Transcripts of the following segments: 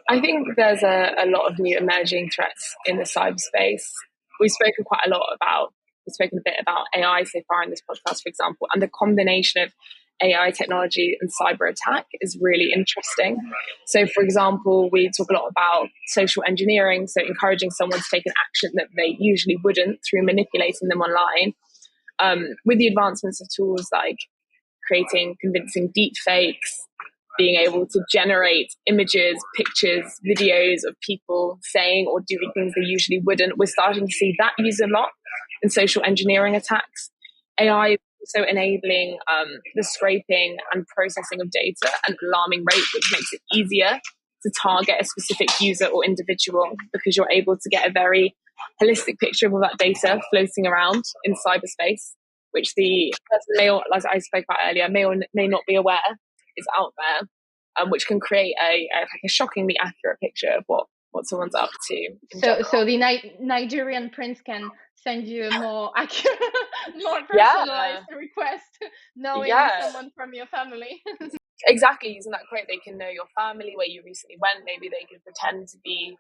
I think there's a lot of new emerging threats in the cyberspace. We've spoken a bit about AI so far in this podcast, for example, and the combination of AI technology and cyber attack is really interesting. So, for example, we talk a lot about social engineering, so encouraging someone to take an action that they usually wouldn't through manipulating them online. With the advancements of tools like creating convincing deep fakes, being able to generate images, pictures, videos of people saying or doing things they usually wouldn't. We're starting to see that used a lot in social engineering attacks. AI is also enabling the scraping and processing of data at an alarming rate, which makes it easier to target a specific user or individual because you're able to get a very holistic picture of all that data floating around in cyberspace, which the person may, as I spoke about earlier, may or may not be aware is out there, which can create a shockingly accurate picture of what someone's up to. So the Nigerian prince can send you a more accurate, more personalized request, knowing someone from your family. Exactly, using that quote, they can know your family, where you recently went. Maybe they could pretend to be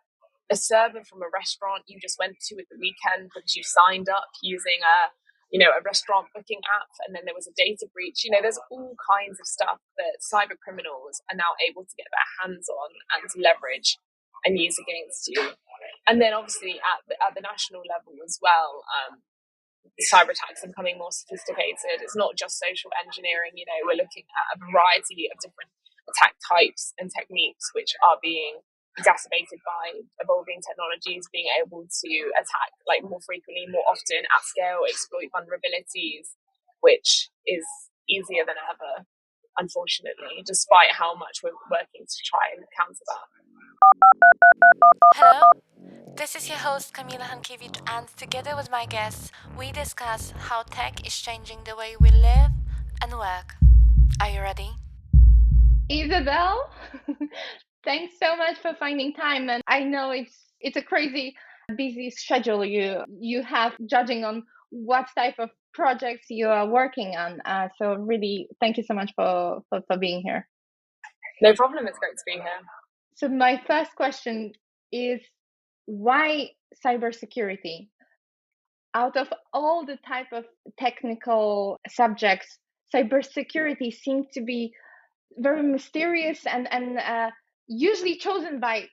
a server from a restaurant you just went to at the weekend because you signed up using a restaurant booking app, and then there was a data breach. There's all kinds of stuff that cyber criminals are now able to get their hands on and to leverage and use against you. And then obviously at the national level as well, cyber attacks are becoming more sophisticated. It's not just social engineering. We're looking at a variety of different attack types and techniques which are being exacerbated by evolving technologies, being able to attack more frequently, more often, at scale, exploit vulnerabilities, which is easier than ever, unfortunately, despite how much we're working to try and counter that. Hello, this is your host Kamila Hankiewicz, and together with my guests, we discuss how tech is changing the way we live and work. Are you ready? Isabel, thanks so much for finding time, and I know it's a crazy busy schedule you have, judging on what type of projects you are working on. So really, thank you so much for being here. No problem. It's great to be here. So my first question is, why cybersecurity? Out of all the type of technical subjects, cybersecurity seems to be very mysterious and usually chosen by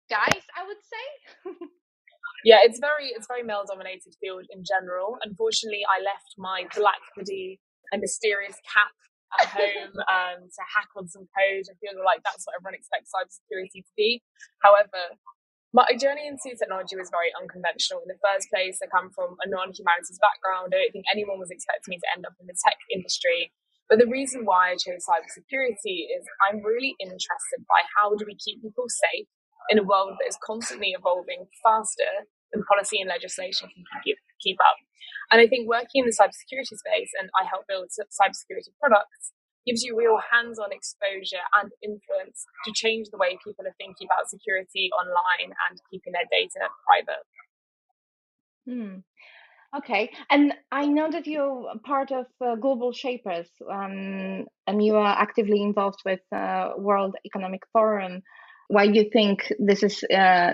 guys, I would say. Yeah, it's very male dominated field in general. Unfortunately, I left my black hoodie and mysterious cap at home to hack on some code. I feel like that's what everyone expects cybersecurity to be. However, my journey into technology was very unconventional. In the first place, I come from a non-humanities background. I don't think anyone was expecting me to end up in the tech industry. But the reason why I chose cybersecurity is I'm really interested by how do we keep people safe in a world that is constantly evolving faster than policy and legislation can keep up. And I think working in the cybersecurity space, and I help build cybersecurity products, gives you real hands-on exposure and influence to change the way people are thinking about security online and keeping their data private. Okay, and I know that you're part of Global Shapers, and you are actively involved with World Economic Forum. Why you think this is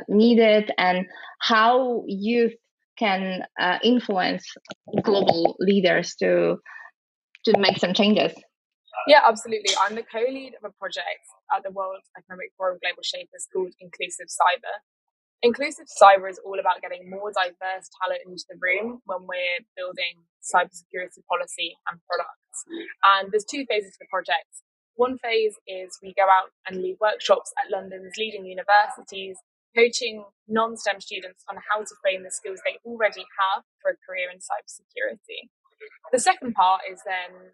needed, and how youth can influence global leaders to make some changes? Yeah, absolutely. I'm the co-lead of a project at the World Economic Forum Global Shapers called Inclusive Cyber. Inclusive cyber is all about getting more diverse talent into the room when we're building cybersecurity policy and products. And there's two phases to the project. One phase is we go out and lead workshops at London's leading universities, coaching non-STEM students on how to frame the skills they already have for a career in cybersecurity. The second part is then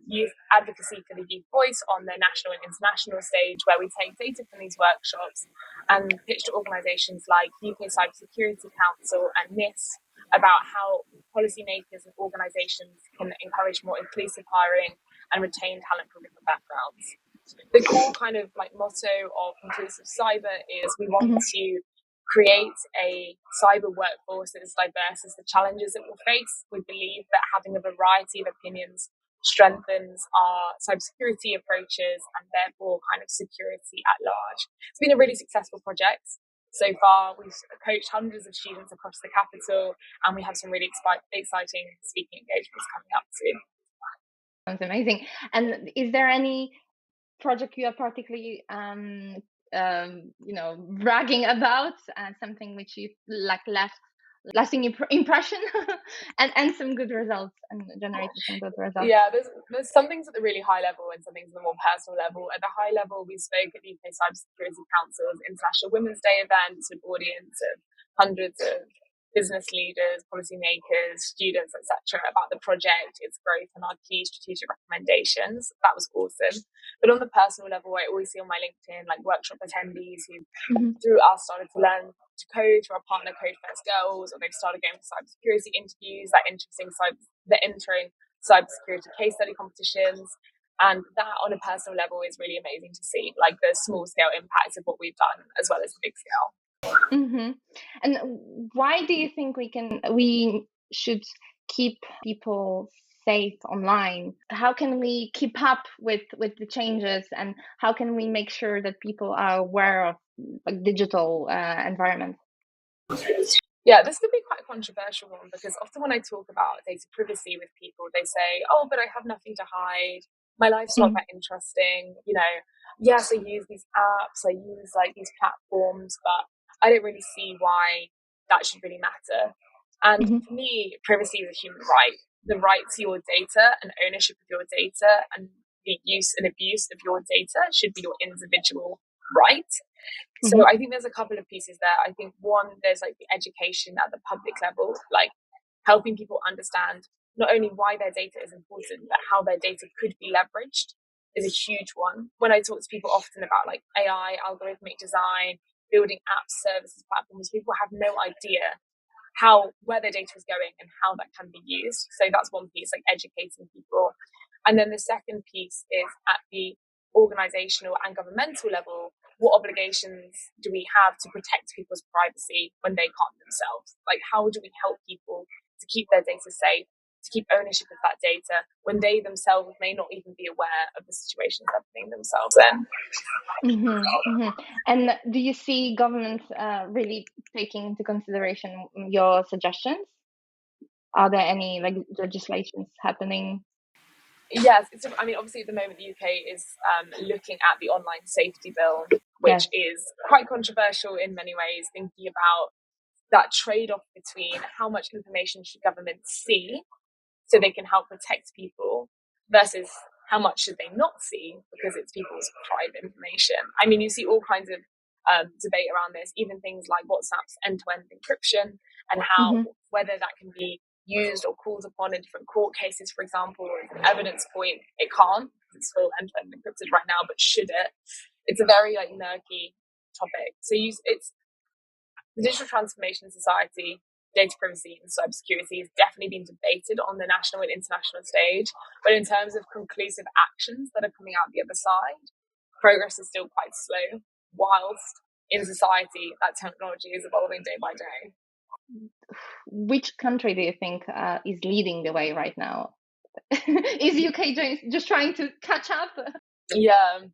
youth advocacy for the youth voice on the national and international stage, where we take data from these workshops and pitch to organisations like UK Cybersecurity Council and NIST about how policymakers and organisations can encourage more inclusive hiring and retain talent from different backgrounds. The core kind of motto of Inclusive Cyber is we want to create a cyber workforce that is diverse as the challenges it will face. We believe that having a variety of opinions strengthens our cybersecurity approaches and therefore kind of security at large. It's been a really successful project. So far, we've coached hundreds of students across the capital, and we have some really exciting speaking engagements coming up soon. Sounds amazing. And is there any project you are particularly bragging about, something which you left lasting impression and some good results and generated some good results? Yeah, there's some things at the really high level and some things at the more personal level. At the high level, we spoke at the UK Cybersecurity Council's International Women's Day event to an audience of hundreds of business leaders, policymakers, students, etc., about the project, its growth, and our key strategic recommendations. That was awesome. But on the personal level, I always see on my LinkedIn like workshop attendees who, through us, started to learn to code through our partner Code First Girls, or they've started going for cybersecurity interviews, they're entering cybersecurity case study competitions. And that on a personal level is really amazing to see, like the small scale impacts of what we've done as well as the big scale. And why do you think we should keep people safe online? How can we keep up with the changes, and how can we make sure that people are aware of digital environment? Yeah, this could be quite a controversial one, because often when I talk about data privacy with people, they say, oh, but I have nothing to hide. My life's not that interesting. Yes, I use these apps, I use like these platforms, but I don't really see why that should really matter. And for me, privacy is a human right. The right to your data and ownership of your data and the use and abuse of your data should be your individual right. So I think there's a couple of pieces there. I think one, there's like the education at the public level, like helping people understand not only why their data is important, but how their data could be leveraged is a huge one. When I talk to people often about like AI, algorithmic design, building apps, services, platforms, people have no idea where their data is going and how that can be used. So that's one piece, like educating people. And then the second piece is at the organizational and governmental level, what obligations do we have to protect people's privacy when they can't themselves? Like, how do we help people to keep their data safe, to keep ownership of that data when they themselves may not even be aware of the situations they're putting themselves in? And do you see governments really taking into consideration your suggestions? Are there any like legislations happening? Yes, obviously at the moment the UK is looking at the online safety bill, which is quite controversial in many ways, thinking about that trade-off between how much information should governments see so they can help protect people versus how much should they not see because it's people's private information. You see all kinds of debate around this, even things like WhatsApp's end-to-end encryption and how whether that can be used or called upon in different court cases, for example, as an evidence point. It can't. It's still end-to-end encrypted right now, but should it? It's a very murky topic. So it's the digital transformation society, data privacy and cybersecurity has definitely been debated on the national and international stage. But in terms of conclusive actions that are coming out the other side, progress is still quite slow, whilst in society that technology is evolving day by day. Which country do you think is leading the way right now? Is UK just trying to catch up? Yeah,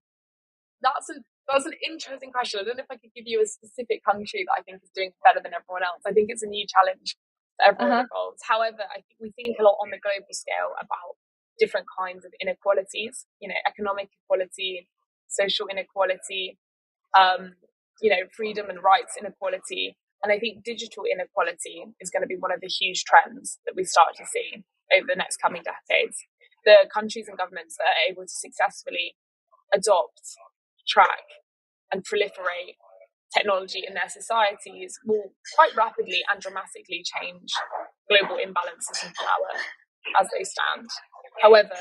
that's an interesting question. I don't know if I could give you a specific country that I think is doing better than everyone else. I think it's a new challenge that everyone involved. However, I think we think a lot on the global scale about different kinds of inequalities, economic equality, social inequality, freedom and rights inequality. And I think digital inequality is going to be one of the huge trends that we start to see over the next coming decades. The countries and governments that are able to successfully adopt, track, and proliferate technology in their societies will quite rapidly and dramatically change global imbalances in power as they stand. However,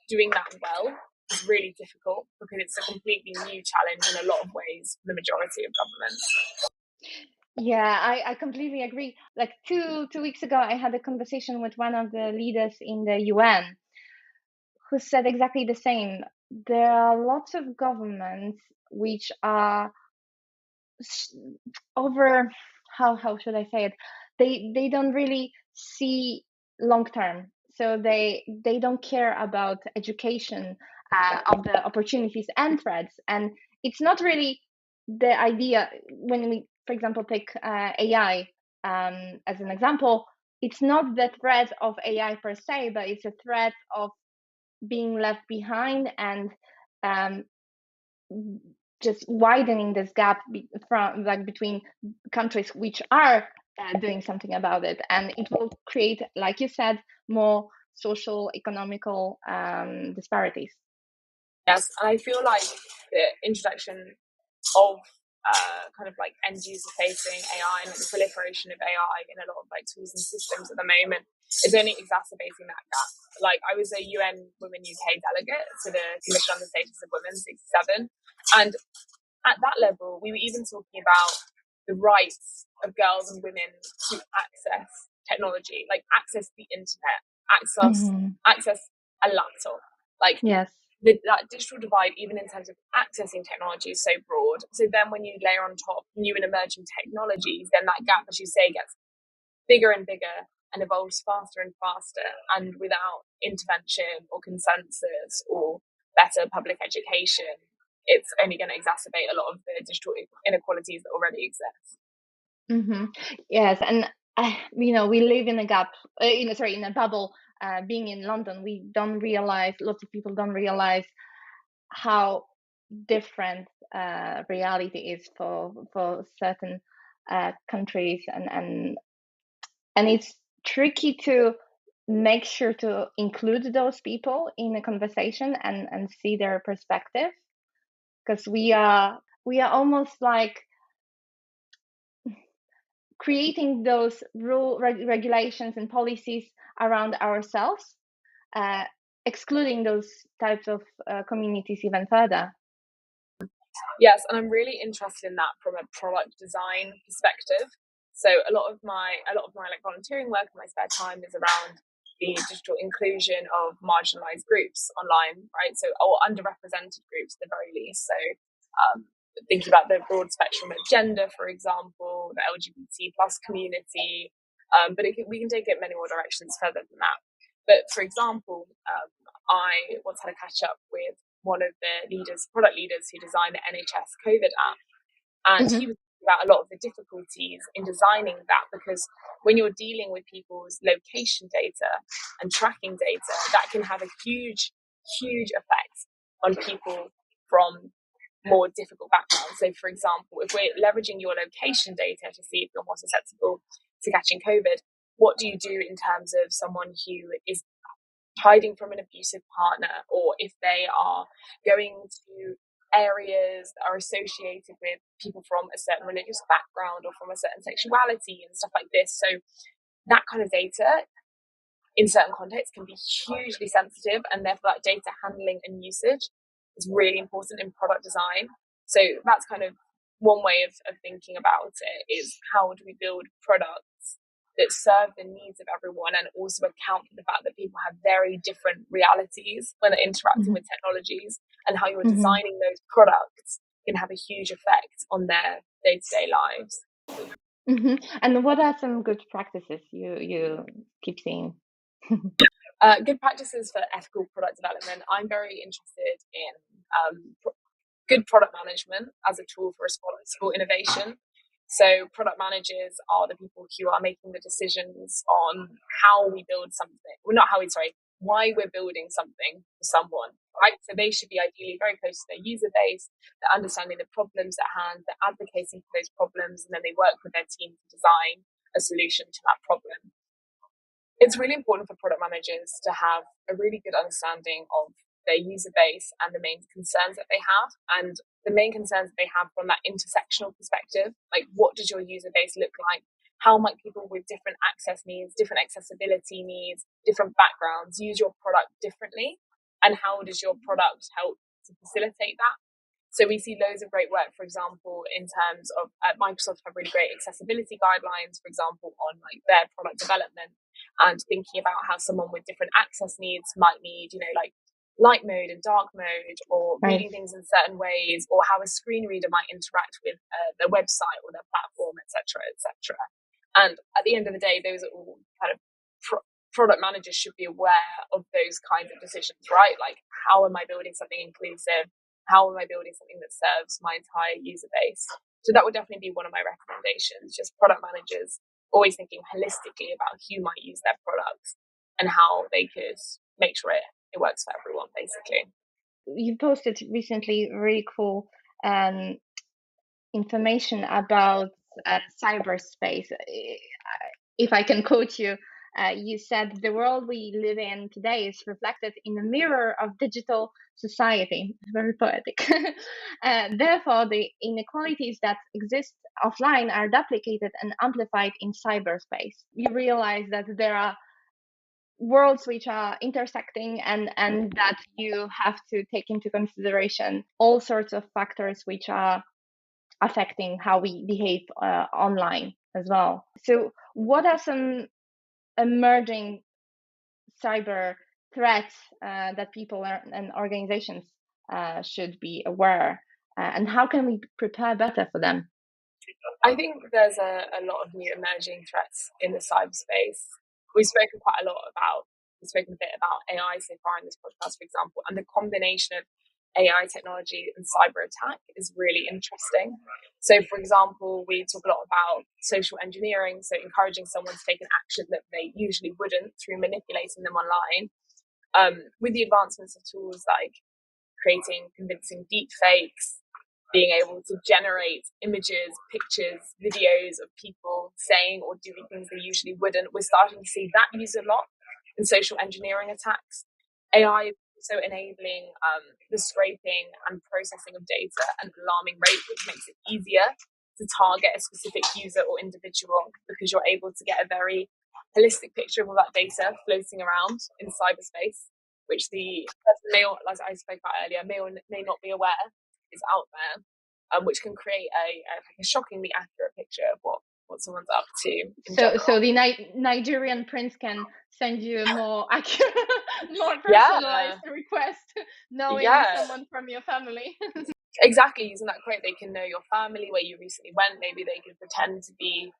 doing that well is really difficult because it's a completely new challenge in a lot of ways for the majority of governments. Yeah, I completely agree. Like two weeks ago, I had a conversation with one of the leaders in the UN who said exactly the same. There are lots of governments which are how should I say it? They don't really see long term. So they don't care about education of the opportunities and threats. And it's not really the idea when we, for example, take AI as an example. It's not the threat of AI per se, but it's a threat of being left behind and just widening this gap from like between countries which are doing something about it, and it will create, like you said, more social economical disparities. Yes, and I feel like the introduction of kind of like end user facing AI and like the proliferation of AI in a lot of like tools and systems at the moment is only exacerbating that gap. Like I was a UN Women UK delegate to the Commission on the Status of Women 67, and at that level we were even talking about the rights of girls and women to access technology, like access the internet, access a laptop, like Yes. that digital divide, even in terms of accessing technology, is so broad. So then when you layer on top new and emerging technologies, then that gap, as you say, gets bigger and bigger and evolves faster and faster. And without intervention or consensus or better public education, it's only going to exacerbate a lot of the digital inequalities that already exist. Yes, and we live in a gap, in a bubble. Being in London, lots of people don't realize how different reality is for certain countries, and it's tricky to make sure to include those people in a conversation and see their perspective, because we are almost like creating those regulations and policies around ourselves, excluding those types of communities even further. Yes, and I'm really interested in that from a product design perspective. So a lot of my like volunteering work in my spare time is around the digital inclusion of marginalized groups online, right? So, or underrepresented groups at the very least. So thinking about the broad spectrum of gender, for example, the LGBT plus community, but we can take it many more directions further than that. But for example, I once had a catch up with one of the product leaders who designed the NHS COVID app. And he was talking about a lot of the difficulties in designing that, because when you're dealing with people's location data and tracking data, that can have a huge, huge effect on people from more difficult backgrounds. So, for example, if we're leveraging your location data to see if you're more susceptible to catching COVID, what do you do in terms of someone who is hiding from an abusive partner, or if they are going to areas that are associated with people from a certain religious background or from a certain sexuality and stuff like this. So that kind of data in certain contexts can be hugely sensitive, and therefore that data handling and usage is really important in product design. So that's kind of one way of thinking about it, is how do we build products that serve the needs of everyone and also account for the fact that people have very different realities when they're interacting with technologies, and how you're designing those products can have a huge effect on their day-to-day lives. And what are some good practices you keep seeing? Good practices for ethical product development. I'm very interested in good product management as a tool for responsible innovation. So product managers are the people who are making the decisions on how we build something. Well, not how why we're building something for someone, right? So they should be ideally very close to their user base. They're understanding the problems at hand, they're advocating for those problems, and then they work with their team to design a solution to that problem. It's really important for product managers to have a really good understanding of their user base and the main concerns that they have. And the main concerns that they have from that intersectional perspective, like what does your user base look like? How might people with different access needs, different accessibility needs, different backgrounds use your product differently? And how does your product help to facilitate that? So we see loads of great work, for example, in terms of Microsoft have really great accessibility guidelines, for example, on like their product development, and thinking about how someone with different access needs might need, like light mode and dark mode, or reading things in certain ways, or how a screen reader might interact with their website or their platform, etc., etc. And at the end of the day, those are all kind of product managers should be aware of those kinds of decisions, right? Like, how am I building something inclusive? How am I building something that serves my entire user base? So that would definitely be one of my recommendations. Just product managers always thinking holistically about who might use their products and how they could make sure it works for everyone, basically. You posted recently really cool information about cyberspace. If I can quote you, you said the world we live in today is reflected in the mirror of digital society. Very poetic. Therefore, the inequalities that exist offline are duplicated and amplified in cyberspace. You realize that there are worlds which are intersecting, and that you have to take into consideration all sorts of factors which are affecting how we behave online as well. So what are some emerging cyber threats that people and organizations should be aware, and how can we prepare better for them? I think there's a lot of new emerging threats in the cyberspace. We've spoken a bit about AI so far in this podcast, for example, and the combination of AI technology and cyber attack is really interesting. So, for example, we talk a lot about social engineering, so encouraging someone to take an action that they usually wouldn't through manipulating them online. With the advancements of tools like creating convincing deep fakes, being able to generate images, pictures, videos of people saying or doing things they usually wouldn't, we're starting to see that used a lot in social engineering attacks. AI is also enabling the scraping and processing of data at an alarming rate, which makes it easier to target a specific user or individual because you're able to get a very holistic picture of all that data floating around in cyberspace, which the person may, as I spoke about earlier, may or may not be aware is out there, which can create a shockingly accurate picture of what someone's up to. So the Nigerian prince can send you a more accurate, more personalized request, knowing someone from your family. Exactly, using that quote, they can know your family, where you recently went. Maybe they could pretend to be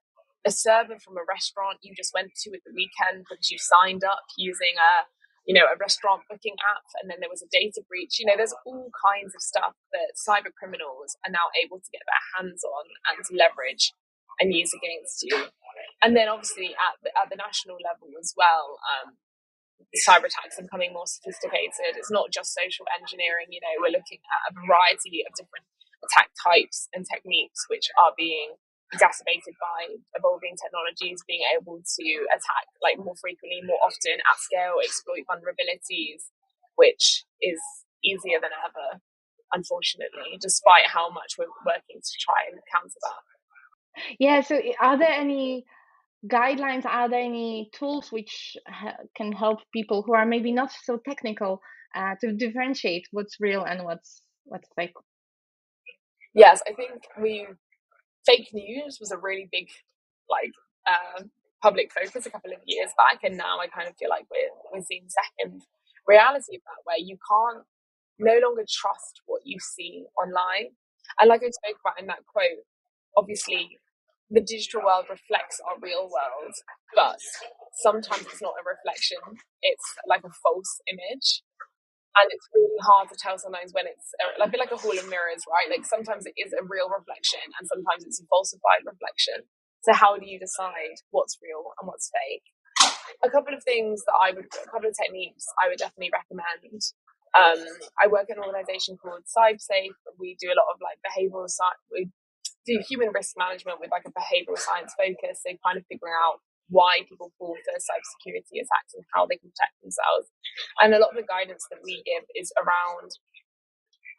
a server from a restaurant you just went to at the weekend because you signed up using a restaurant booking app, and then there was a data breach. There's all kinds of stuff that cyber criminals are now able to get their hands on and to leverage and use against you. And then obviously at the national level as well, cyber attacks are becoming more sophisticated. It's not just social engineering. We're looking at a variety of different attack types and techniques which are being exacerbated by evolving technologies, being able to attack more frequently, more often, at scale, exploit vulnerabilities, which is easier than ever, unfortunately, despite how much we're working to try and counter that. Yeah, so are there any guidelines, are there any tools which can help people who are maybe not so technical to differentiate what's real and what's fake? Yes, I think fake news was a really big public focus a couple of years back, and now I kind of feel like we're seeing second reality of that, where you can't no longer trust what you see online. And like I spoke about in that quote, obviously the digital world reflects our real world, but sometimes it's not a reflection, it's like a false image. And it's really hard to tell sometimes when it's a bit like a hall of mirrors, right? Like sometimes it is a real reflection and sometimes it's a falsified reflection. So how do you decide what's real and what's fake? A couple of techniques I would definitely recommend. I work in an organization called Cybersecurity. We do a lot of behavioral science. We do human risk management with a behavioral science focus. So kind of figuring out why people fall for cybersecurity attacks and how they can protect themselves. And a lot of the guidance that we give is around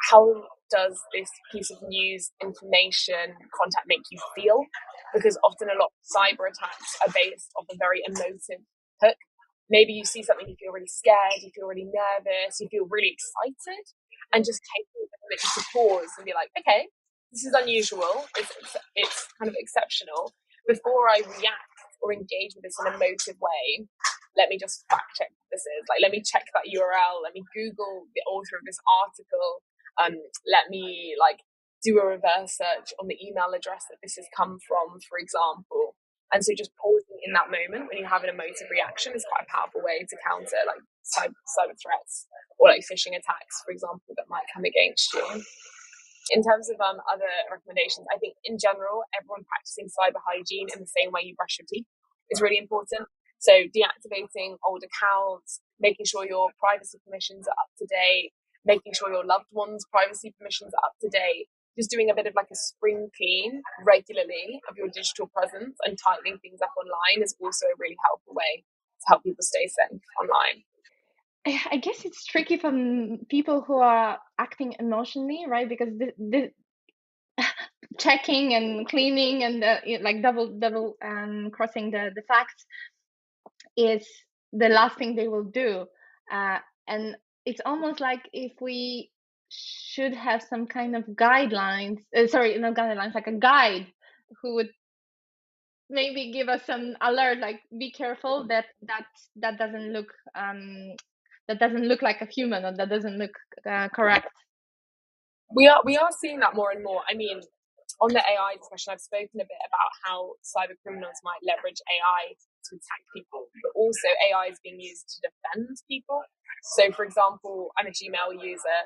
how does this piece of news, information, content make you feel? Because often a lot of cyber attacks are based off a very emotive hook. Maybe you see something, you feel really scared, you feel really nervous, you feel really excited, and just taking a minute to pause and be like, okay, this is unusual, it's kind of exceptional. Before I react or engage with this in an emotive way, let me just fact check what this is. Let me check that URL, let me Google the author of this article, let me do a reverse search on the email address that this has come from, for example. And so just pausing in that moment when you have an emotive reaction is quite a powerful way to counter like cyber threats or like phishing attacks, for example, that might come against you. In terms of other recommendations, I think in general, everyone practicing cyber hygiene in the same way you brush your teeth is really important. So deactivating old accounts, making sure your privacy permissions are up to date, making sure your loved ones' privacy permissions are up to date, just doing a bit of like a spring clean regularly of your digital presence and tightening things up online is also a really helpful way to help people stay safe online. I guess it's tricky for people who are acting emotionally, right? Because the checking and cleaning and like double crossing the facts is the last thing they will do, and it's almost like if we should have some kind of guidelines, sorry, not guidelines, like a guide who would maybe give us some alert, like be careful that doesn't look that doesn't look like a human, or that doesn't look correct. We are seeing that more and more. I mean, on the AI discussion, I've spoken a bit about how cyber criminals might leverage AI to attack people, but also AI is being used to defend people. So, for example, I'm a Gmail user,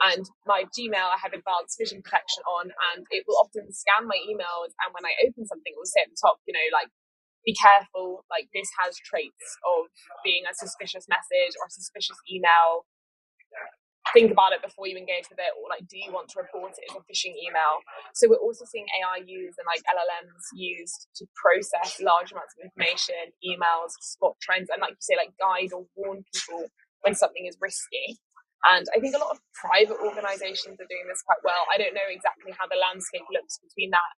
and my Gmail, I have advanced vision protection on, and it will often scan my emails. And when I open something, it will say at the top, like, be careful, like this has traits of being a suspicious message or a suspicious email. Think about it before you engage with it, or like, do you want to report it as a phishing email? So we're also seeing AI used and like LLMs used to process large amounts of information, emails, spot trends, and like you say, like guide or warn people when something is risky. And I think a lot of private organizations are doing this quite well. I don't know exactly how the landscape looks between that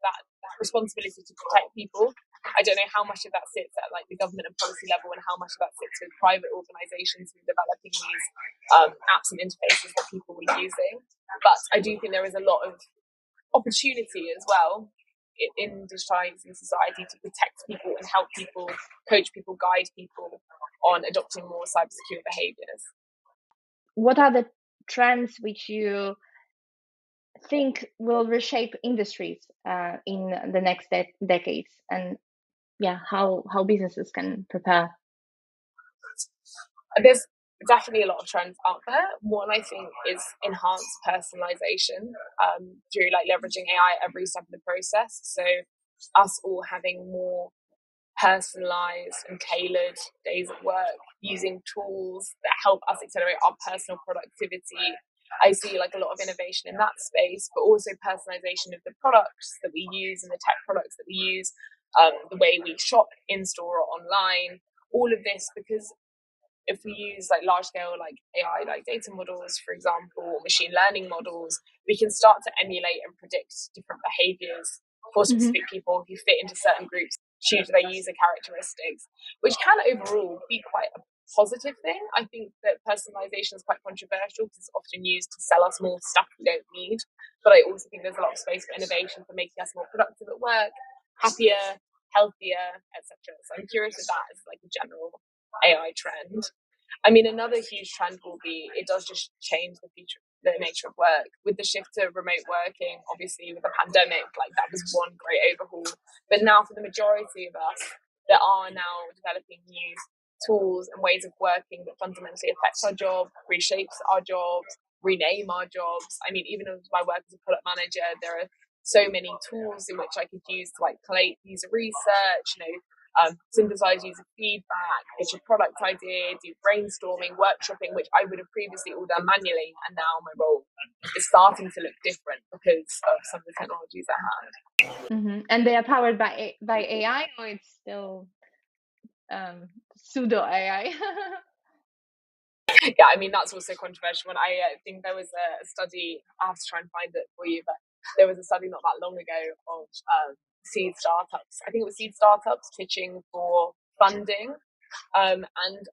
responsibility to protect people. I don't know how much of that sits at like the government and policy level, and how much of that sits with private organizations who are developing these apps and interfaces that people are using. But I do think there is a lot of opportunity as well in digitalizing society to protect people and help people, coach people, guide people on adopting more cybersecure behaviors. What are the trends which you think will reshape industries in the next decades, and how businesses can prepare? There's definitely a lot of trends out there. One, I think, is enhanced personalization through like leveraging AI every step of the process. So us all having more personalized and tailored days of work, using tools that help us accelerate our personal productivity. I see like a lot of innovation in that space, but also personalization of the products that we use and the tech products that we use, the way we shop in store or online, all of this, because if we use like large scale like AI like data models, for example, or machine learning models, we can start to emulate and predict different behaviors for specific people who fit into certain groups due to their user characteristics, which can overall be quite a positive thing. I think that personalization is quite controversial because it's often used to sell us more stuff we don't need. But I also think there's a lot of space for innovation, for making us more productive at work, happier, healthier, etc. So I'm curious if that is like a general AI trend. I mean, another huge trend will be, it does just change the nature of work. With the shift to remote working, obviously with the pandemic, like that was one great overhaul. But now for the majority of us, there are now developing new tools and ways of working that fundamentally affects our job, reshapes our jobs, rename our jobs. I mean, even as my work as a product manager, there are so many tools in which I could use to like collate user research, synthesize user feedback, pitch a product idea, do brainstorming, workshopping, which I would have previously all done manually, and now my role is starting to look different because of some of the technologies at hand. And they are powered by AI, or it's still pseudo AI? Yeah, I mean, that's also controversial. And I think there was a study, I have to try and find it for you, but there was a study not that long ago of seed startups. I think it was seed startups pitching for funding. And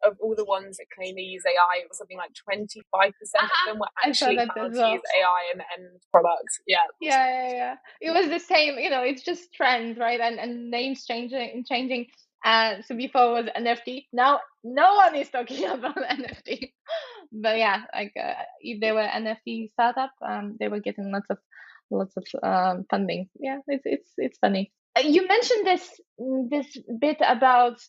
of all the ones that claim they use AI, it was something like 25% of them were actually found to use AI in the end product. Yeah. It was the same, it's just trends, right? And names changing. So before it was NFT. Now no one is talking about NFT. But yeah, like if they were NFT startup, they were getting lots of funding. Yeah, it's funny. You mentioned this bit about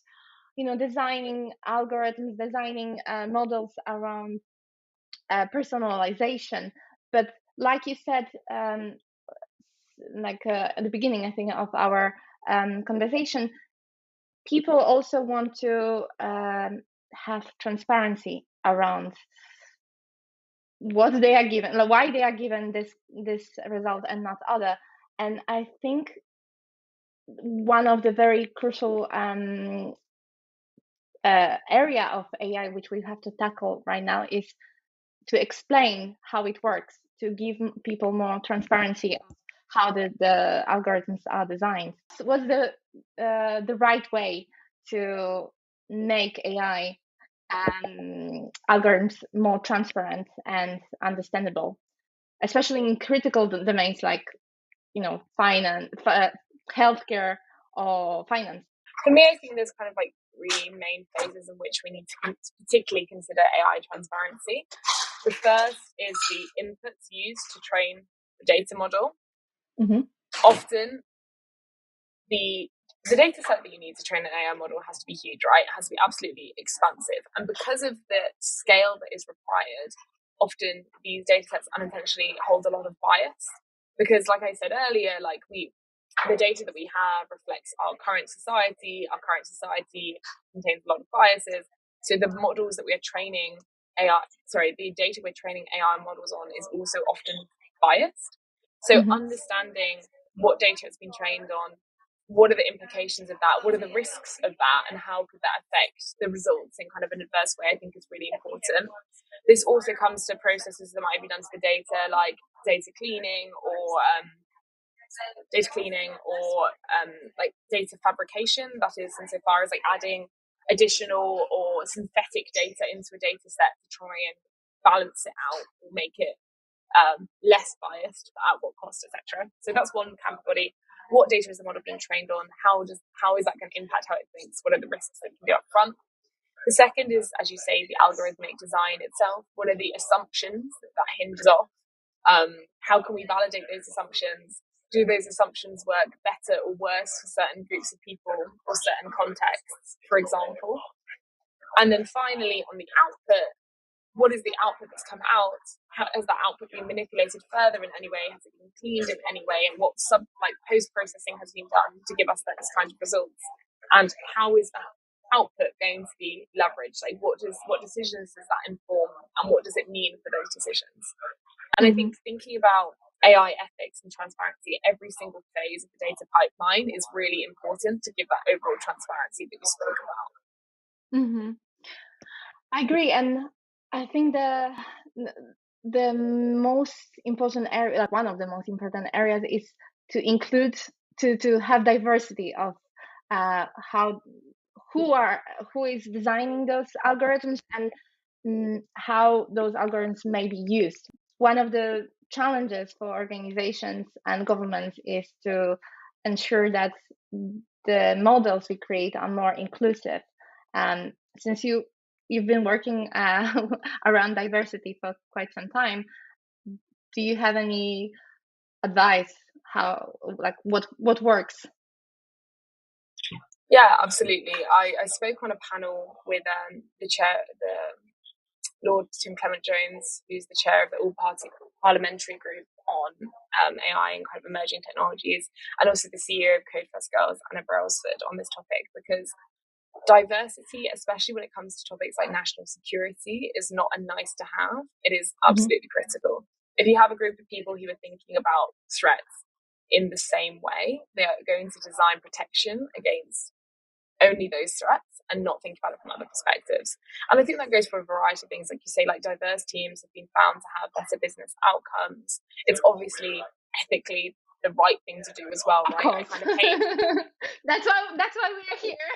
designing algorithms, designing models around personalization, but like you said, at the beginning, I think, of our conversation, people also want to have transparency around what they are given, like why they are given this result and not other. And I think one of the very crucial area of AI which we have to tackle right now is to explain how it works, to give people more transparency of how the algorithms are designed. What's the right way to make AI algorithms more transparent and understandable, especially in critical domains like finance, healthcare, or finance? For me, I think there's kind of like three main phases in which we need to particularly consider AI transparency. The first is the inputs used to train the data model. Mm-hmm. Often, the data set that you need to train an AI model has to be huge, right? It has to be absolutely expansive. And because of the scale that is required, often these data sets unintentionally hold a lot of bias. Because like I said earlier, the data that we have reflects our current society. Our current society contains a lot of biases. So the models that we are training the data we're training AI models on is also often biased. So understanding what data it's been trained on, what are the implications of that? What are the risks of that? And how could that affect the results in kind of an adverse way, I think is really important. This also comes to processes that might be done to the data, like data cleaning or like data fabrication. That is insofar as like adding additional or synthetic data into a data set to try and balance it out or make it less biased, but at what cost, etc. So that's one camp body. What data is the model being trained on? How is that going to impact how it thinks? What are the risks that can be up front? The second is, as you say, the algorithmic design itself. What are the assumptions that hinges off? How can we validate those assumptions? Do those assumptions work better or worse for certain groups of people or certain contexts, for example? And then finally, on the output, what is the output that's come out? How has that output been manipulated further in any way? Has it been cleaned in any way? And what post-processing has been done to give us those kinds of results? And how is that output going to be leveraged? Like what decisions does that inform, and what does it mean for those decisions? And I think thinking about AI ethics and transparency every single phase of the data pipeline is really important to give that overall transparency that you spoke about. I agree, and I think the most important area, like one of the most important areas, is to include to have diversity of who is designing those algorithms and how those algorithms may be used. One of the challenges for organizations and governments is to ensure that the models we create are more inclusive. Since you've been working around diversity for quite some time, do you have any advice what works? Yeah, absolutely. I spoke on a panel with the Lord Tim Clement-Jones, who's the chair of the all-party parliamentary group on AI and kind of emerging technologies, and also the CEO of Code First Girls, Anna Brailsford, on this topic, because diversity, especially when it comes to topics like national security, is not a nice to have. It is absolutely critical. If you have a group of people who are thinking about threats in the same way, they are going to design protection against only those threats and not think about it from other perspectives. And I think that goes for a variety of things. Like you say, like diverse teams have been found to have better business outcomes. It's obviously ethically the right thing to do as well, right? I kind of hate that's why we are here.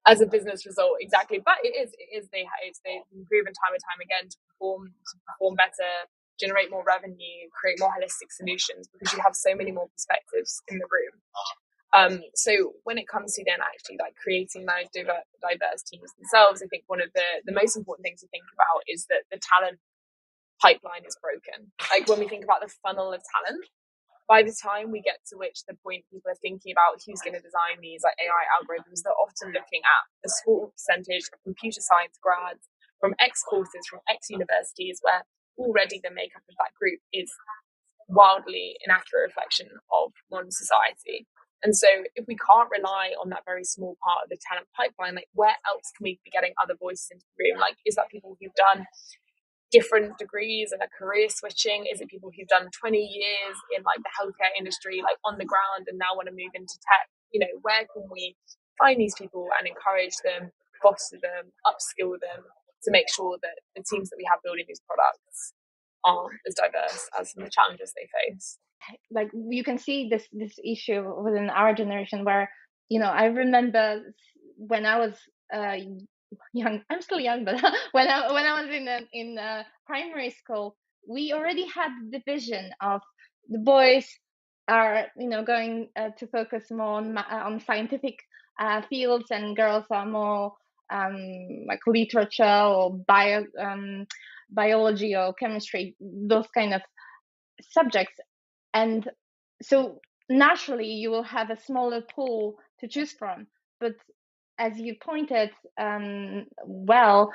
As a business result, exactly. But they've proven time and time again to perform better, generate more revenue, create more holistic solutions, because you have so many more perspectives in the room. So when it comes to then actually like creating those diverse teams themselves, I think one of the most important things to think about is that the talent pipeline is broken. Like when we think about the funnel of talent, by the time we get to which the point people are thinking about who's going to design these like AI algorithms, they're often looking at a small percentage of computer science grads from X courses, from X universities, where already the makeup of that group is wildly inaccurate reflection of modern society. And so if we can't rely on that very small part of the talent pipeline, like where else can we be getting other voices into the room? Like, is that people who've done different degrees and are career switching? Is it people who've done 20 years in like the healthcare industry, like on the ground, and now want to move into tech? You know, where can we find these people and encourage them, foster them, upskill them to make sure that the teams that we have building these products are as diverse as the challenges they face? Like you can see this issue within our generation where, you know, I remember when I was young, I'm still young, but when I was in primary school, we already had the division of the boys are, you know, going to focus more on scientific fields, and girls are more like literature or biology or chemistry, those kind of subjects. And so naturally you will have a smaller pool to choose from. But as you pointed, well,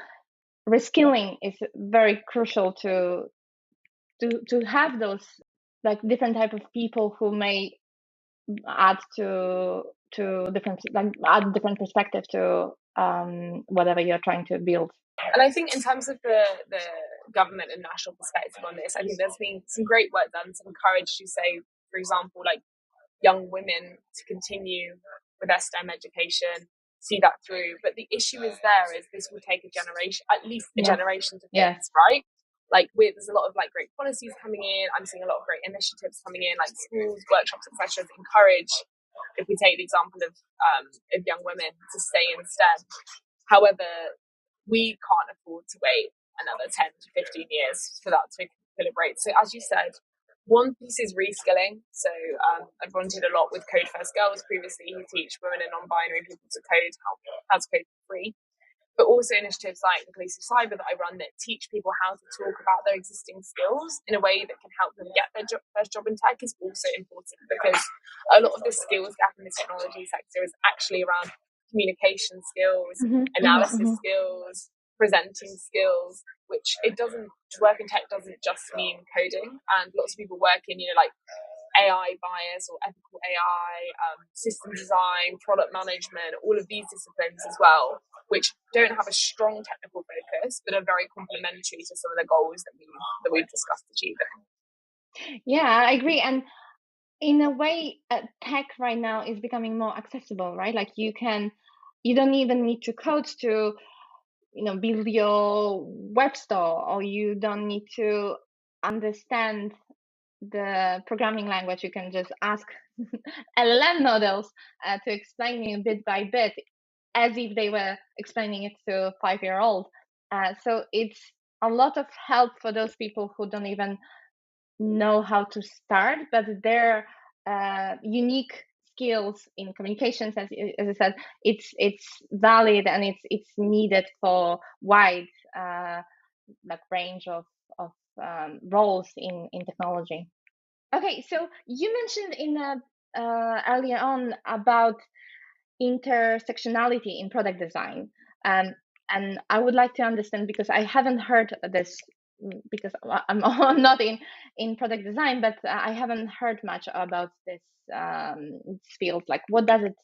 reskilling is very crucial to have those like different type of people who may add to different, like add different perspective to whatever you're trying to build. And I think in terms of the government and national perspective on this, I think there's been some great work done to encourage, you say, for example, like young women to continue with their STEM education, see that through. But the issue is this will take a generation, at least a generation to fix, right? Like there's a lot of like great policies coming in. I'm seeing a lot of great initiatives coming in, like schools, workshops, etc. to encourage, if we take the example of young women, to stay in STEM. However, we can't afford to wait another 10 to 15 years for that to equilibrate. So as you said, one piece is reskilling. So I've volunteered a lot with Code First Girls previously, who teach women and non-binary people to code as code for free. But also initiatives like Inclusive Cyber that I run that teach people how to talk about their existing skills in a way that can help them get their first job in tech is also important, because a lot of the skills gap in the technology sector is actually around communication skills, analysis skills, presenting skills, which it doesn't, to work in tech doesn't just mean coding. And lots of people work in, you know, like AI bias or ethical AI, system design, product management, all of these disciplines as well, which don't have a strong technical focus, but are very complementary to some of the goals that we've discussed achieving. Yeah, I agree. And in a way, tech right now is becoming more accessible, right? Like you don't even need to code to, you know, build your web store, or you don't need to understand the programming language. You can just ask LLM models to explain you bit by bit, as if they were explaining it to a 5-year-old. So it's a lot of help for those people who don't even know how to start, but their unique skills in communications, as I said, it's valid, and it's needed for wide like range of roles in technology. Okay, so you mentioned in earlier on about intersectionality in product design, and I would like to understand, because I haven't heard this, because I'm not in product design, but I haven't heard much about this field. Like, what does it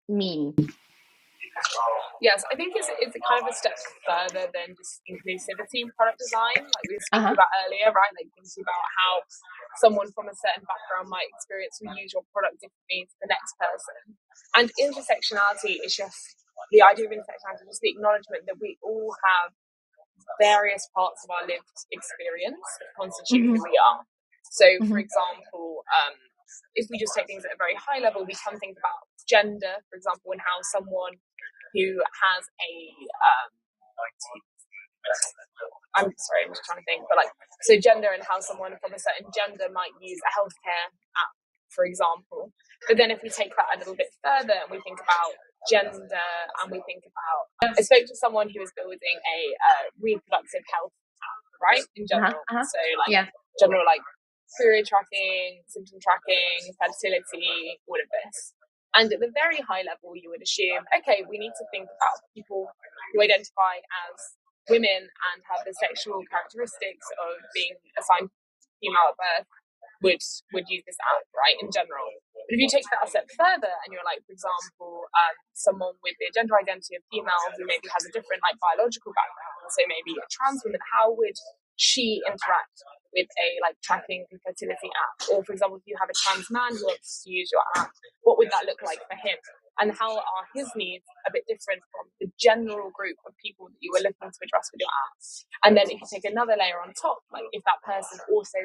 mean? Yes, I think it's a kind of a step further than just inclusivity in product design, like we were speaking about earlier, right? Like thinking about how someone from a certain background might experience or use your product differently to the next person. And intersectionality is just the idea of intersectionality, just the acknowledgement that we all have various parts of our lived experience that constitute who we are. So, for example, if we just take things at a very high level, we can think about gender, for example, and how someone who has I'm sorry, I'm just trying to think, but like, so gender and how someone from a certain gender might use a healthcare app, for example. But then if we take that a little bit further and we think about gender, and we think about, I spoke to someone who was building a reproductive health app, right, in general. So like general like period tracking, symptom tracking, fertility, all of this. And at the very high level, you would assume, okay, we need to think about people who identify as women and have the sexual characteristics of being assigned female at birth would use this app, right, in general. But if you take that a step further and you're like, for example, someone with the gender identity of female who maybe has a different like biological background, so maybe a trans woman, how would she interact with a like tracking and fertility app? Or for example, if you have a trans man who wants to use your app, what would that look like for him? And how are his needs a bit different from the general group of people that you were looking to address with your app? And then if you take another layer on top, like if that person also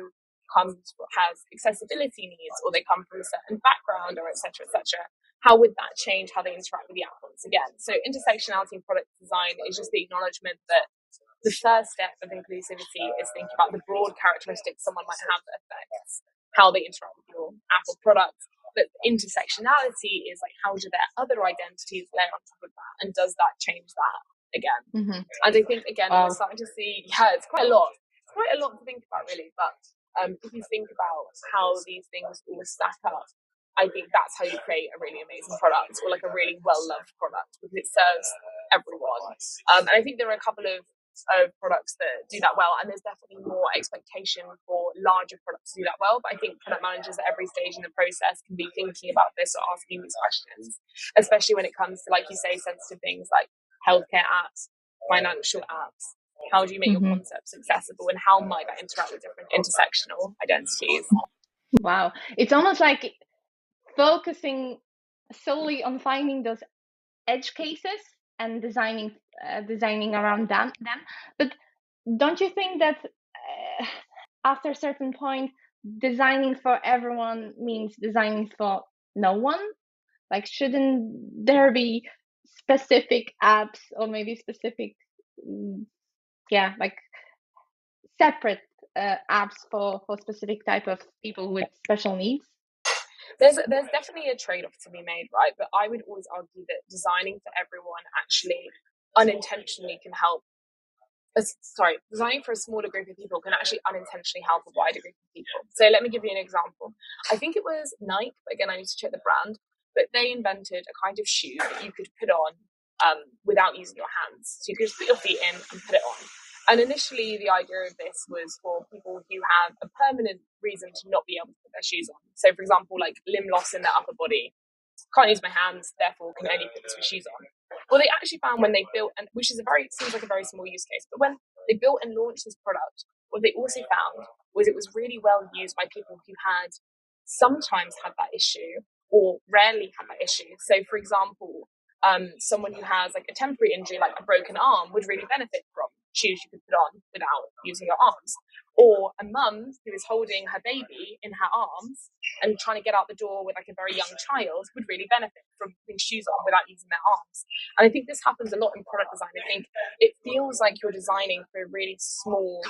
has accessibility needs, or they come from a certain background, or etc., how would that change how they interact with the app once again? So intersectionality in product design is just the acknowledgement that the first step of inclusivity is thinking about the broad characteristics someone might have that affects how they interact with your app or product. But intersectionality is like, how do their other identities layer on top of that, and does that change that again? Mm-hmm. And I think again, we're starting to see, it's quite a lot to think about, really. But if you think about how these things all stack up, I think that's how you create a really amazing product, or like a really well-loved product, because it serves everyone. And I think there are a couple of products that do that well, and there's definitely more expectation for larger products to do that well. But I think product managers at every stage in the process can be thinking about this or asking these questions, especially when it comes to, like you say, sensitive things like healthcare apps, financial apps. How do you make your concepts accessible, and how might that interact with different intersectional identities? Wow. It's almost like focusing solely on finding those edge cases and designing around them. But don't you think that after a certain point, designing for everyone means designing for no one? Like, shouldn't there be specific apps, or maybe specific like separate apps for specific type of people with special needs? There's definitely a trade-off to be made, right? But I would always argue that designing for everyone actually unintentionally can help. Designing for a smaller group of people can actually unintentionally help a wider group of people. So let me give you an example. I think it was Nike, but again, I need to check the brand, but they invented a kind of shoe that you could put on without using your hands. So you could just put your feet in and put it on. And initially, the idea of this was for people who have a permanent reason to not be able to put their shoes on. So, for example, like limb loss in their upper body. Can't use my hands, therefore can only put this with shoes on. Well, they actually found when they built, and which is seems like a very small use case, but when they built and launched this product, what they also found was it was really well used by people who had sometimes had that issue or rarely had that issue. So, for example, someone who has like a temporary injury, like a broken arm, would really benefit from shoes you could put on without using your arms. Or a mum who is holding her baby in her arms and trying to get out the door with like a very young child would really benefit from putting shoes on without using their arms. And I think this happens a lot in product design. I think it feels like you're designing for a really small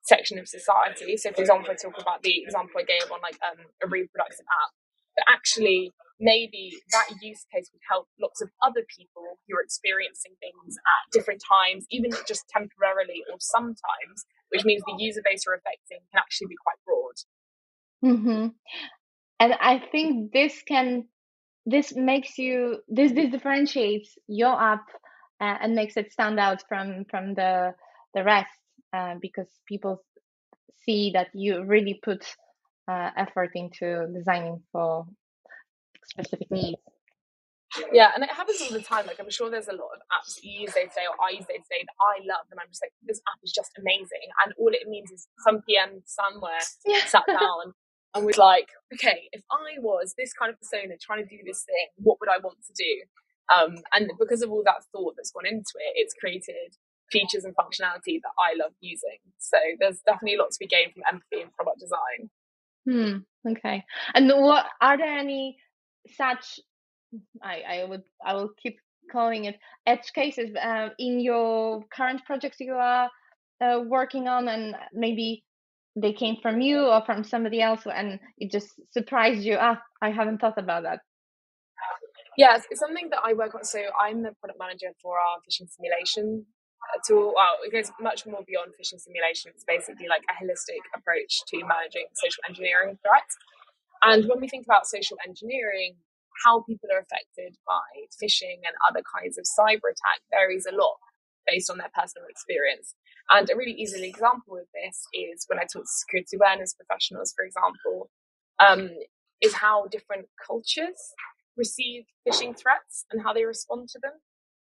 section of society. So, for example, I talk about the example I gave on like a reproductive app, but actually maybe that use case would help lots of other people who are experiencing things at different times, even just temporarily or sometimes, which means the user base you're affecting can actually be quite broad. And I think this differentiates your app and makes it stand out from the rest, because people see that you really put effort into designing for specific needs. Yeah, and it happens all the time. Like, I'm sure there's a lot of apps you use day to day, or I use day to day, that I love, and I'm just like, this app is just amazing. And all it means is some PM somewhere sat down and was like, okay, if I was this kind of persona trying to do this thing, what would I want to do? And because of all that thought that's gone into it, it's created features and functionality that I love using. So there's definitely lots to be gained from empathy in product design. Okay. And what are there any such, I will keep calling it edge cases in your current projects you are working on, and maybe they came from you or from somebody else and it just surprised you? I haven't thought about that. Yes, it's something that I work on. So I'm the product manager for our fishing simulation tool, well, it goes much more beyond phishing simulation. It's basically like a holistic approach to managing social engineering threats. And when we think about social engineering, how people are affected by phishing and other kinds of cyber attack varies a lot based on their personal experience. And a really easy example of this is when I talk to security awareness professionals, for example, is how different cultures receive phishing threats and how they respond to them.